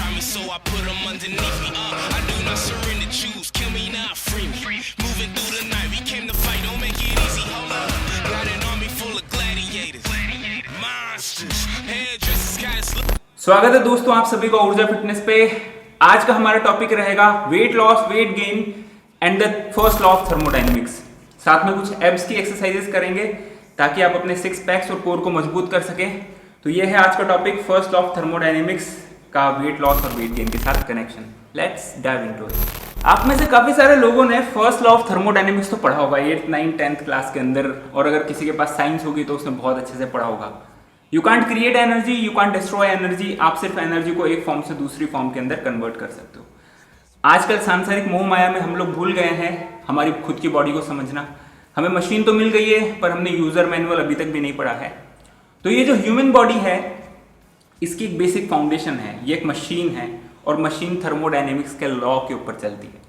try me, so I put them underneath me. I do not surrender, choose, kill me now, free me. Moving through the night, we came to fight, don't make it easy, hold up. Got an army full of gladiators, monsters, hairdressers, got स्वागत है दोस्तों आप सभी का ऊर्जा fitness पे। आज का हमारा टॉपिक रहेगा weight loss, weight gain and the first law of thermodynamics. साथ में कुछ एब्स की एक्सरसाइजेस करेंगे ताकि आप अपने सिक्स पैक्स और कोर को मजबूत कर सकें। तो ये है आज का topic, first law of thermodynamics का वेट लॉस और वेट गेन के साथ connection. Let's dive into it. आप में से काफी सारे लोगों ने फर्स्ट लॉ ऑफ थर्मोडायनेमिक्स तो पढ़ा होगा 8th 9th 10th क्लास के अंदर, और अगर किसी के पास साइंस होगी तो उसने बहुत अच्छे से पढ़ा होगा। You can't create energy, you can't destroy energy. आप सिर्फ एनर्जी को एक फॉर्म से दूसरी फॉर्म के अंदर कन्वर्ट कर सकते हो। आजकल सांसारिक मोह माया में हम लोग भूल गए हैं हमारी खुद की बॉडी को समझना। हमें मशीन तो मिल गई है पर हमने यूजर मैनुअल अभी तक भी नहीं पढ़ा है। तो ये जो ह्यूमन बॉडी है इसकी एक बेसिक फाउंडेशन है, ये एक मशीन है और मशीन थर्मोडायनेमिक्स के लॉ के ऊपर चलती है।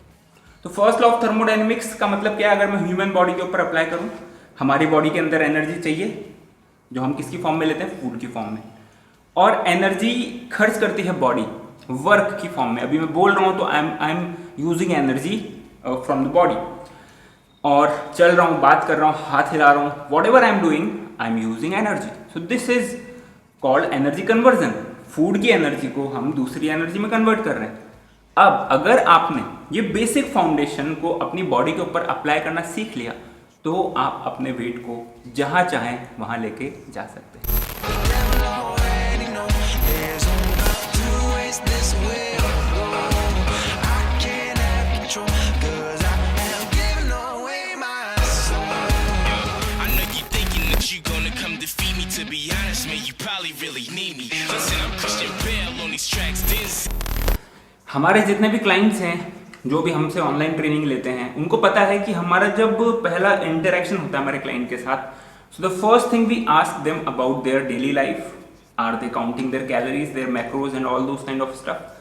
तो फर्स्ट लॉ ऑफ थर्मोडायनेमिक्स का मतलब क्या है? अगर मैं ह्यूमन बॉडी के ऊपर अप्लाई करूं, हमारी बॉडी के अंदर एनर्जी चाहिए जो हम किसकी फॉर्म में लेते हैं? फूड की फॉर्म में। और एनर्जी खर्च करती है बॉडी वर्क की फॉर्म में। अभी मैं बोल रहा हूं तो I am using energy from the body, और चल रहा हूं, बात कर रहा हूं, हाथ हिला रहा हूं, what ever I am doing I am using energy. So this is called energy conversion. Food की एनर्जी को हम दूसरी एनर्जी में कन्वर्ट कर रहे हैं। अब अगर आपने ये बेसिक फाउंडेशन को अपनी बॉडी के ऊपर अप्लाई करना सीख लिया तो आप अपने वेट को जहां चाहें वहां लेके जा सकते हैं। हमारे जितने भी क्लाइंट्स हैं जो भी हमसे ऑनलाइन ट्रेनिंग लेते हैं उनको पता है कि हमारा जब पहला इंटरेक्शन होता है हमारे क्लाइंट के साथ, so the first thing we ask them about their daily life, are they counting their calories, their macros and all those kind of stuff.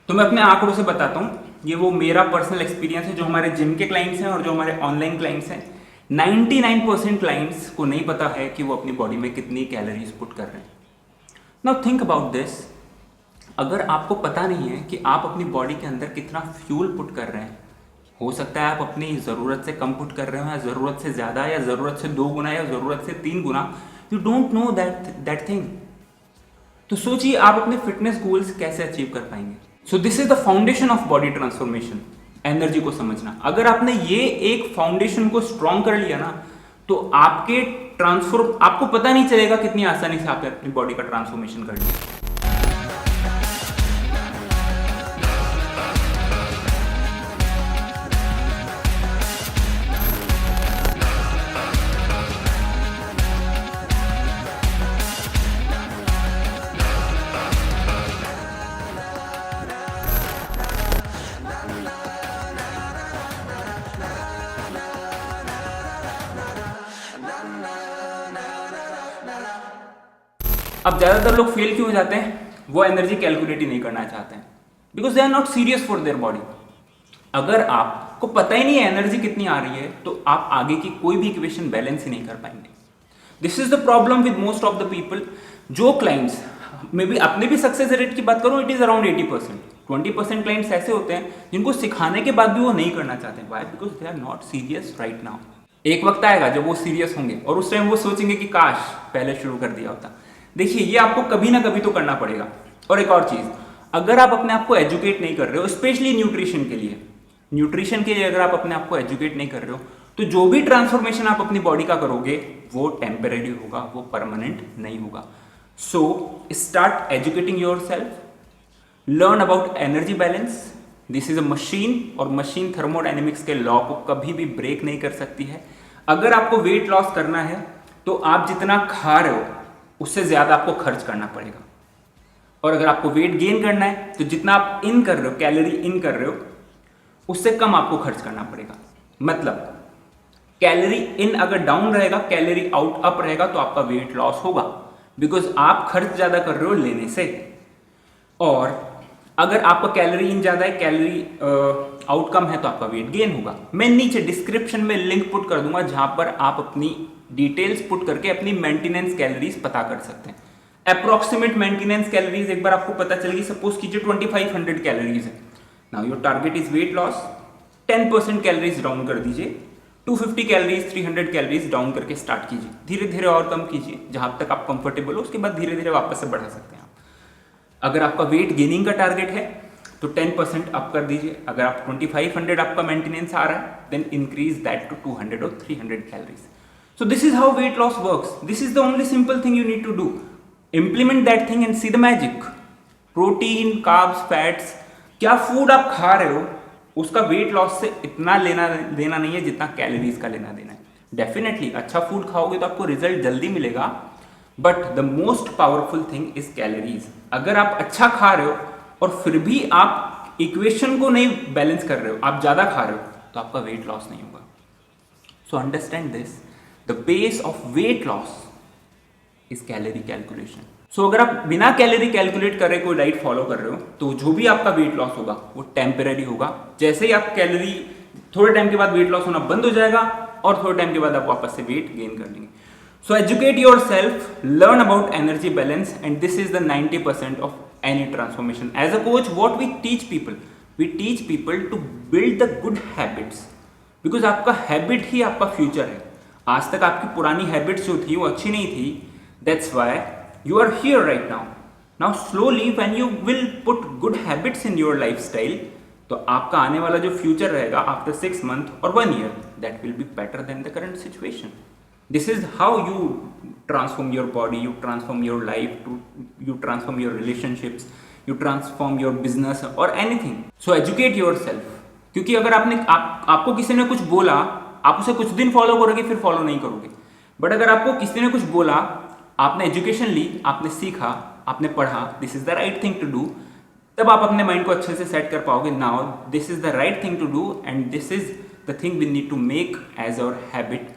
तो मैं अपने आंकड़ों से बताता हूँ, ये वो मेरा पर्सनल एक्सपीरियंस है। जो हमारे जिम के क्लाइंट्स हैं और जो हमारे ऑनलाइन क्लाइंट्स हैं, 99% क्लाइंट्स को नहीं पता है कि वो अपनी बॉडी में कितनी कैलोरीज पुट कर रहे हैं। Now think about this. अगर आपको पता नहीं है कि आप अपनी बॉडी के अंदर कितना फ्यूल पुट कर रहे हैं, हो सकता है आप अपनी ज़रूरत से कम पुट कर रहे हो या ज़रूरत से ज़्यादा या ज़रूरत से 2 गुना या ज़रूरत से 3 गुना, you don't know that thing. तो सोचिए आप अपने फिटनेस गोल्स कैसे अचीव कर पाएंगे। So this is the foundation of body transformation, energy को समझना। अगर आपने ये एक फाउंडेशन को स्ट्रॉन्ग कर लिया ना तो आपको पता नहीं चलेगा कितनी आसानी से आपने अपनी बॉडी का ट्रांसफॉर्मेशन कर लिया। अब ज्यादातर लोग फेल क्यों हो जाते हैं? वो एनर्जी कैलकुलेट ही नहीं करना चाहते हैं, because they are not serious for their body. अगर आपको पता ही नहीं है एनर्जी कितनी आ रही है तो आप आगे की कोई भी इक्वेशन बैलेंस ही नहीं कर पाएंगे। This is the problem with most of the people. जो क्लाइंट्स मे बी अपने भी सक्सेस रेट की बात करूं, इट इज अराउंड 80%। 20% क्लाइंट्स ऐसे होते हैं जिनको सिखाने के बाद भी वो नहीं करना चाहते। Why? Because they are not serious right now. एक वक्त आएगा जब वो सीरियस होंगे और उस टाइम वो सोचेंगे कि काश पहले शुरू कर दिया होता। देखिए, ये आपको कभी ना कभी तो करना पड़ेगा। और एक और चीज, अगर आप अपने आप को एजुकेट नहीं कर रहे हो, स्पेशली न्यूट्रिशन के लिए अगर आप अपने आप को एजुकेट नहीं कर रहे हो तो जो भी ट्रांसफॉर्मेशन आप अपनी बॉडी का करोगे वो टेम्परेरी होगा, वो परमानेंट नहीं होगा। So start educating yourself, learn about energy balance. This is a machine, और मशीन थर्मोडायनेमिक्स के लॉ को कभी भी ब्रेक नहीं कर सकती है। अगर आपको वेट लॉस करना है तो आप जितना खा रहे हो उससे ज्यादा आपको खर्च करना पड़ेगा, और अगर आपको वेट गेन करना है तो जितना आप इन कर रहे हो, कैलोरी इन कर रहे हो, उससे कम आपको खर्च करना पड़ेगा। मतलब कैलोरी इन अगर डाउन रहेगा, कैलोरी आउट अप रहेगा तो आपका वेट लॉस होगा, बिकॉज आप खर्च ज्यादा कर रहे हो लेने से। और अगर आपका कैलोरी इन ज्यादा है, कैलोरी आउट कम है तो आपका वेट गेन होगा। मैं नीचे डिस्क्रिप्शन में लिंक पुट कर दूंगा जहां पर आप अपनी डिटेल्स पुट करके अपनी मेंटेनेंस कैलोरीज पता कर सकते हैं। अप्रोक्सीमेट मेंटेनेंस कैलोरीज एक बार आपको पता चलेगी, सपोज कीजिए 2500 कैलोरीज है। Now your target is weight loss, 10% calories down कर दीजिए, 250 कैलोरीज 300 कैलोरीज डाउन करके स्टार्ट कीजिए, धीरे धीरे और कम कीजिए जहां तक आप कंफर्टेबल हो, उसके बाद धीरे धीरे वापस से बढ़ा सकते हैं आप। अगर आपका वेट गेनिंग का टारगेट है तो 10% अप कर दीजिए। अगर आप 2500 आपका मेंटेनेंस आ रहा है देन इंक्रीज दैट टू 200 और 300 calories. So this is how weight loss works. This is the only simple thing you need to do. Implement that thing and see the magic. Protein, carbs, fats, क्या food आप खा रहे हो उसका weight loss से इतना लेना देना नहीं है जितना कैलोरीज का लेना देना है। डेफिनेटली अच्छा फूड खाओगे तो आपको रिजल्ट जल्दी मिलेगा, but the most powerful thing is calories. अगर आप अच्छा खा रहे हो और फिर भी आप इक्वेशन को नहीं बैलेंस कर रहे हो, आप ज्यादा खा रहे हो, तो आपका वेट लॉस नहीं होगा। So understand this, the base of weight loss is calorie calculation. So अगर आप बिना कैलोरी कैलकुलेट कर रहे कोई डाइट फॉलो कर रहे हो तो जो भी आपका वेट लॉस होगा वो टेम्पररी होगा। जैसे ही आप कैलोरी थोड़े टाइम के बाद वेट लॉस होना बंद हो जाएगा और थोड़े टाइम के बाद आप वापस से वेट गेन कर लेंगे। So educate yourself, learn about energy balance, and this is the 90% of any transformation. As a coach, what we teach people? We teach people to build the good habits, because आपका habit ही आपका future है। आज तक आपकी पुरानी habits जो थी वो अच्छी नहीं थी, that's why you are here right now. Now slowly when you will put good habits in your lifestyle, तो आपका आने वाला जो फ्यूचर रहेगा after 6 months or 1 year, that will be better than the current situation. This is how you transform your body, you transform your life, you transform your relationships, you transform your business or anything. So educate yourself. क्योंकि अगर आपको किसी ने कुछ बोला, आप उसे कुछ दिन फॉलो करोगे फिर फॉलो नहीं करोगे, बट अगर आपको किसी ने कुछ बोला, आपने एजुकेशन ली, आपने सीखा, आपने पढ़ा, this is the right thing to do, तब आप अपने माइंड को अच्छे से सेट कर पाओगे। Now this is the right thing to do and this is the thing we need to make as our habit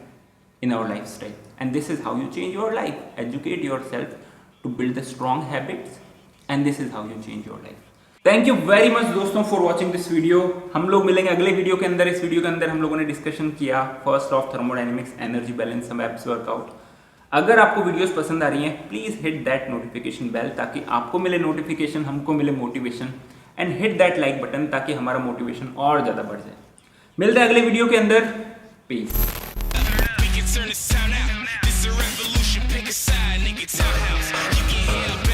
in our lifestyle, and this is how you change your life. Educate yourself to build the strong habits, and this is how you change your life. Thank you very much दोस्तों for watching this video. हम लोग मिलेंगे अगले video के अंदर। इस video के अंदर हम लोगों ने डिस्कशन किया first law of thermodynamics, energy balance, सब एब्स वर्कआउट। अगर आपको वीडियोस पसंद आ रही हैं please hit that notification bell ताकि आपको मिले नोटिफिकेशन, हमको मिले motivation, and hit that like button ताकि हमारा मोटिवेशन और ज्यादा बढ़ जाए। मिलते हैं अगले वीडियो के अंदर। Piece. Turn this town out. This a revolution. Pick a side, nigga. Townhouse. You can hear